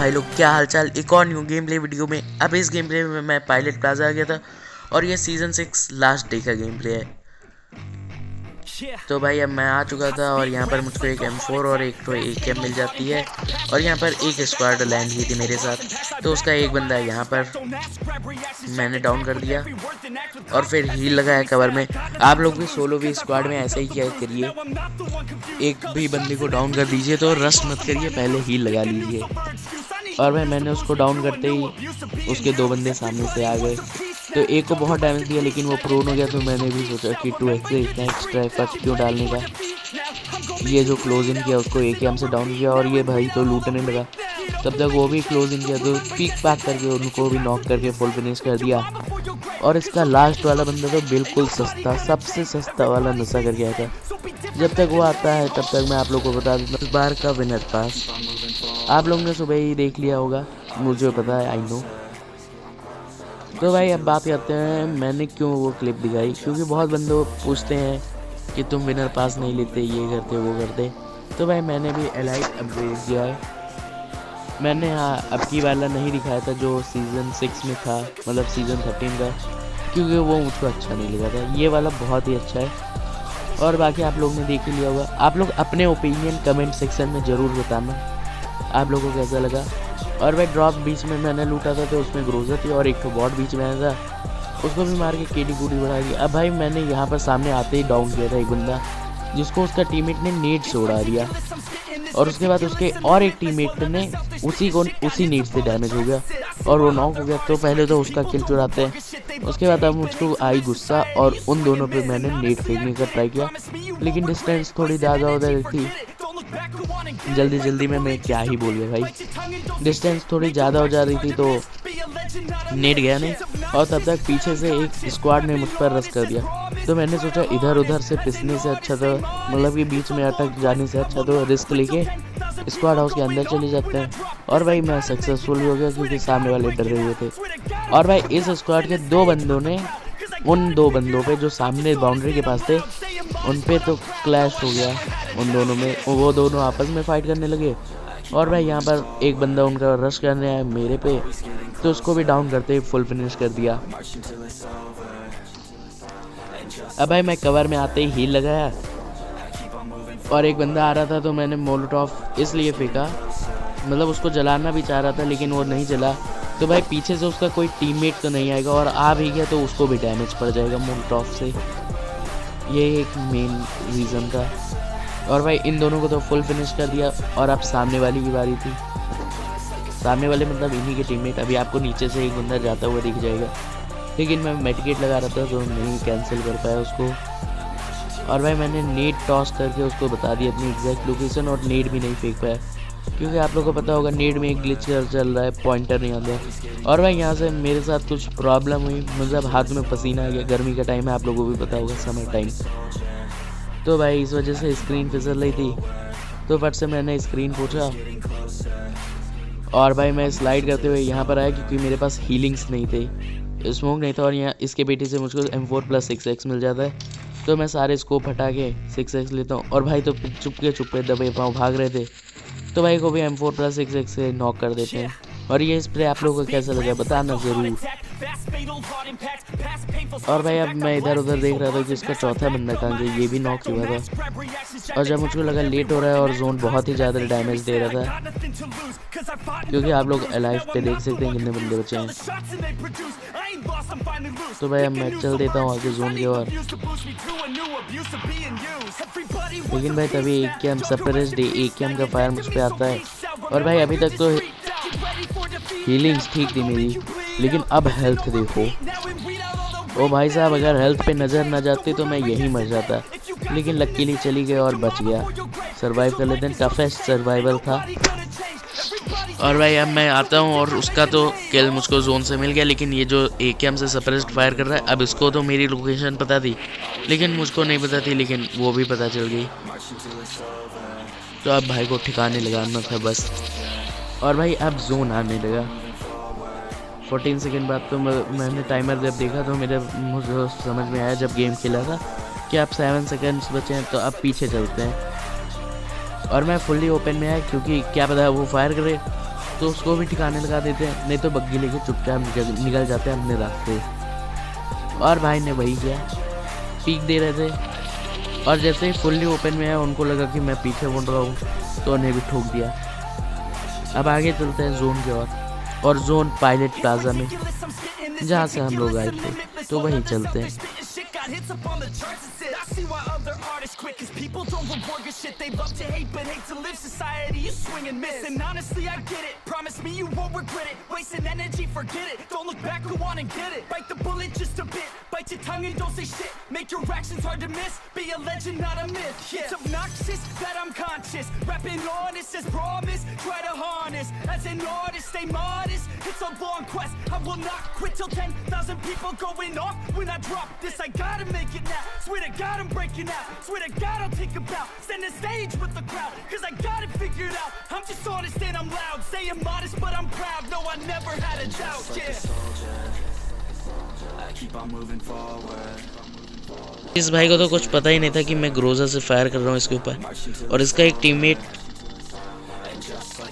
भाई लोग क्या हालचाल। एक और न्यू गेम प्ले वीडियो में। अब इस गेम प्ले में मैं पायलट प्लाजा आ गया था और ये सीजन 6 लास्ट डे का गेम प्ले है। तो भाई अब मैं आ चुका था और यहाँ पर मुझको एक M4 और एक तो AKM मिल जाती है और यहाँ पर एक स्क्वाड लैंड हुई थी मेरे साथ। तो उसका एक बंदा यहाँ पर मैंने डाउन कर दिया और फिर हील लगाया कवर में। आप लोग भी सोलो भी स्क्वाड में ऐसे ही क्या करिए, एक भी बंदे को डाउन कर दीजिए तो रश मत करिए, पहले हील लगा लीजिए। और भाई मैंने उसको डाउन करते ही उसके दो बंदे सामने से आ गए, तो एक को बहुत डैमेज दिया लेकिन वो प्रोन हो गया। तो मैंने भी सोचा कि 2x से इतना एक्स्ट्रा एफर्ट क्यों डालने का। ये जो क्लोज इन किया उसको AKM से डाउन किया और ये भाई तो लूटने लगा। तब तक वो भी क्लोज इन किया तो पीक पैक करके उनको भी नॉक करके फुल फिनिश कर दिया। और इसका लास्ट वाला बंदा तो बिल्कुल सस्ता, सबसे सस्ता वाला नशा करके आया था। जब तक वो आता है तब तक मैं आप लोग को बता दूँ इस बार का विनर पास आप लोग ने सुबह ही देख लिया होगा, मुझे पता है, आई नो। तो भाई अब बात करते हैं मैंने क्यों वो क्लिप दिखाई, क्योंकि बहुत बंदे पूछते हैं कि तुम विनर पास नहीं लेते, ये करते वो करते। तो भाई मैंने भी एलाइट अपग्रेड किया है। मैंने अब की वाला नहीं दिखाया था जो सीज़न 6 में था, मतलब सीज़न 13 का, क्योंकि वो मुझको अच्छा नहीं लगा था। ये वाला बहुत ही अच्छा है और बाकी आप लोग ने देख ही लिया होगा। आप लोग अपने ओपिनियन कमेंट सेक्शन में ज़रूर बताना आप लोगों को कैसा लगा। और भाई ड्रॉप बीच में मैंने लूटा था तो उसमें ग्रोजर थी और एक तो बॉट बीच में आया था, उसको भी मार के केडी कूडी बढ़ा दी। अब भाई मैंने यहाँ पर सामने आते ही डाउन किया था एक बंदा, जिसको उसका टीममेट ने नेट से उड़ा दिया और उसके बाद उसके और एक टीममेट ने उसी नेट से डैमेज हो गया और वो नॉक हो गया। तो पहले तो उसका किल चुराते हैं, उसके बाद अब मुझको आई गुस्सा और उन दोनों पे मैंने नेट फेंकने का ट्राई किया, लेकिन डिस्टेंस थोड़ी ज़्यादा उधर थी। जल्दी में मैं क्या ही बोल गया भाई, डिस्टेंस थोड़ी ज़्यादा हो जा रही थी तो नेट गया नहीं। और तब तक पीछे से एक स्क्वाड ने मुझ पर रश कर दिया। तो मैंने सोचा इधर उधर से पिसने से अच्छा तो, मतलब कि बीच में अटक जाने से अच्छा तो रिस्क लेके स्क्वाड हाउस के अंदर चले जाते हैं। और भाई मैं सक्सेसफुल हो गया क्योंकि सामने वाले डरे हुए थे। और भाई इस स्क्वाड के दो बंदों ने उन दो बंदों पे जो सामने बाउंड्री के पास थे उन पे तो क्लैश हो गया उन दोनों में, वो दोनों आपस में फाइट करने लगे। और भाई यहाँ पर एक बंदा उनका रश करने आया मेरे पे, तो उसको भी डाउन करते ही फुल फिनिश कर दिया। अब भाई मैं कवर में आते ही हील लगाया और एक बंदा आ रहा था तो मैंने मोलोटॉफ इसलिए फेंका, मतलब उसको जलाना भी चाह रहा था लेकिन वो नहीं जला। तो भाई पीछे से उसका कोई टीममेट तो नहीं आएगा और आ भी गया तो उसको भी डैमेज पड़ जाएगा मोलोटॉफ से, ये एक मेन रीज़न था। और भाई इन दोनों को तो फुल फिनिश कर दिया और अब सामने वाली की बारी थी। सामने वाले मतलब इन्हीं के टीममेट। अभी आपको नीचे से एक बंदा जाता हुआ दिख जाएगा, लेकिन मैं मेडिकेट लगा रहा था तो नहीं कैंसिल कर पाया उसको। और भाई मैंने नेट टॉस करके उसको बता दिया अपनी एग्जैक्ट लोकेशन और नेट भी नहीं फेंक पाया, क्योंकि आप लोगों को पता होगा नेट में एक ग्लिच चल रहा है, पॉइंटर नहीं आता। और भाई यहाँ से मेरे साथ कुछ प्रॉब्लम हुई, मतलब हाथ में पसीना आ गया। गर्मी का टाइम है, आप लोगों को भी पता होगा, समर टाइम। तो भाई इस वजह से स्क्रीन फिसल रही थी, तो फट से मैंने स्क्रीन पोंछा और भाई मैं स्लाइड करते हुए यहाँ पर आया क्योंकि मेरे पास हीलिंग्स नहीं थे, स्मोक नहीं था। और यहाँ इसके पेटी से मुझको M4 + 6x मिल जाता है, तो मैं सारे स्कोप हटा के 6x लेता हूँ। और भाई तो चुपके दबे पाँव भाग रहे थे, तो भाई को भी M4 + 6x से नॉक कर देते हैं। और ये स्प्रे आप लोगों को कैसा लगा बताना ज़रूर। और भाई अब मैं इधर उधर देख रहा था कि इसका चौथा बंदा कहाँ गया, ये भी नॉक हुआ था। और जब मुझको लगा लेट हो रहा है और जोन बहुत ही ज़्यादा डैमेज दे रहा था, क्योंकि आप लोग अलाइव पे देख सकते हैं कितने बंदे बचे हैं। तो भाई अब मैं चल देता हूँ आगे जोन की ओर, लेकिन भाई तभी AKM सप्रेस्ड AKM का फायर मुझ पे आता है। और भाई अभी तक तो हीलिंग्स ठीक थी मेरी, लेकिन अब हेल्थ देखो। ओ भाई साहब, अगर हेल्थ पे नज़र ना जाती तो मैं यहीं मर जाता, लेकिन लकीली चली गई और बच गया। सर्वाइव कर लेते हैं, टफेस्ट सर्वाइवल था। और भाई अब मैं आता हूँ और उसका तो किल मुझको जोन से मिल गया, लेकिन ये जो AKM से सप्रेस्ड फायर कर रहा है, अब इसको तो मेरी लोकेशन पता थी लेकिन मुझको नहीं पता थी, लेकिन वो भी पता चल गई। तो अब भाई को ठिकाने लगाना था बस। और भाई अब जोन आने लगा 14 सेकंड बाद। तो मैंने टाइमर जब देखा तो मुझे समझ में आया जब गेम खेला था कि अब 7 सेकंड्स बचे हैं, तो अब पीछे चलते हैं। और मैं फुल्ली ओपन में आया क्योंकि क्या पता वो फायर करे, तो उसको भी ठिकाने लगा देते हैं, नहीं तो बग्गी लेके चुपचाप निकल जाते हैं अपने रास्ते। और भाई ने वही किया, पीक दे रहे थे और जैसे ही फुल्ली ओपन में है उनको लगा कि मैं पीछे मुड़ रहा हूँ तो उन्हें भी ठोक दिया। अब आगे चलते हैं जोन की ओर, और जोन पायलट प्लाजा में जहाँ से हम लोग आए थे, तो वहीं चलते हैं। See why other artists quit, cause people don't reward good shit. They love to hate, but hate to live. Society is swing and miss. And honestly, I get it. Promise me you won't regret it. Wasting energy, forget it. Don't look back, go on and get it. Bite the bullet just a bit. Bite your tongue and don't say shit. Make your actions hard to miss. Be a legend, not a myth. Yeah. It's obnoxious that I'm conscious. Rapping honest as promise. Try to harness. As an artist, stay modest. It's a long quest. I will not quit till 10,000 people going off. When I drop this, I gotta make it now. Swear to God, I'm breaking out. Swear to God, I'll take a bow. Stand the stage with the crowd, cause I got it figured out. I'm just honest and I'm loud. Saying modest, but I'm proud. No, I never had a doubt. Yeah. I keep on moving forward. इस भाई को तो कुछ पता ही नहीं था कि मैं ग्रोजा से फायर कर रहा हूँ इसके ऊपर, और इसका एक टीममेट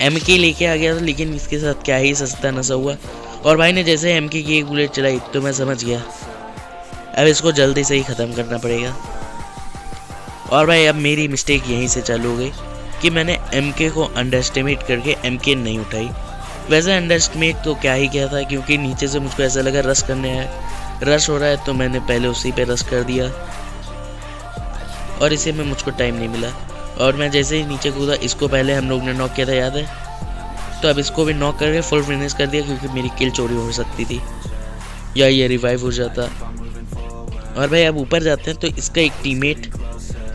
MK लेके आ गया था, लेकिन इसके साथ क्या ही सस्ता नशा हुआ। और भाई ने जैसे MK की एक बुलेट चलाई तो मैं समझ गया अब इसको जल्दी से ही ख़त्म करना पड़ेगा। और भाई अब मेरी मिस्टेक यहीं से चालू हो गई कि मैंने MK को अंडर एस्टिमेट करके MK नहीं उठाई। वैसे अंडर एस्टिमेट तो क्या ही किया था, क्योंकि नीचे से मुझको ऐसा लगा रश करने है, रश हो रहा है, तो मैंने पहले उसी पे रश कर दिया और इसी में मुझको टाइम नहीं मिला। और मैं जैसे ही नीचे कूदा, इसको पहले हम लोग ने नॉक किया था, याद है, तो अब इसको भी नॉक करके फुल फिनिश कर दिया, क्योंकि मेरी किल चोरी हो सकती थी या ये रिवाइव हो जाता। और भाई अब ऊपर जाते हैं, तो इसका एक टीममेट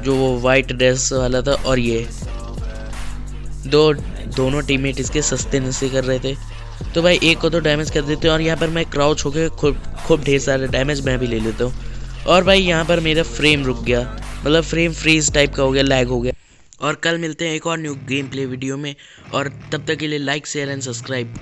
जो वो वाइट ड्रेस वाला था, और ये दोनों टीममेट इसके सस्ते नशे कर रहे थे, तो भाई एक को तो डैमेज कर देते हैं। और यहाँ पर मैं क्राउच होकर खूब ढेर सारे डैमेज मैं भी ले लेता हूँ। और भाई यहाँ पर मेरा फ्रेम रुक गया, मतलब फ्रेम फ्रीज टाइप का हो गया, लैग हो गया। और कल मिलते हैं एक और न्यू गेम प्ले वीडियो में, और तब तक के लिए लाइक शेयर एंड सब्सक्राइब।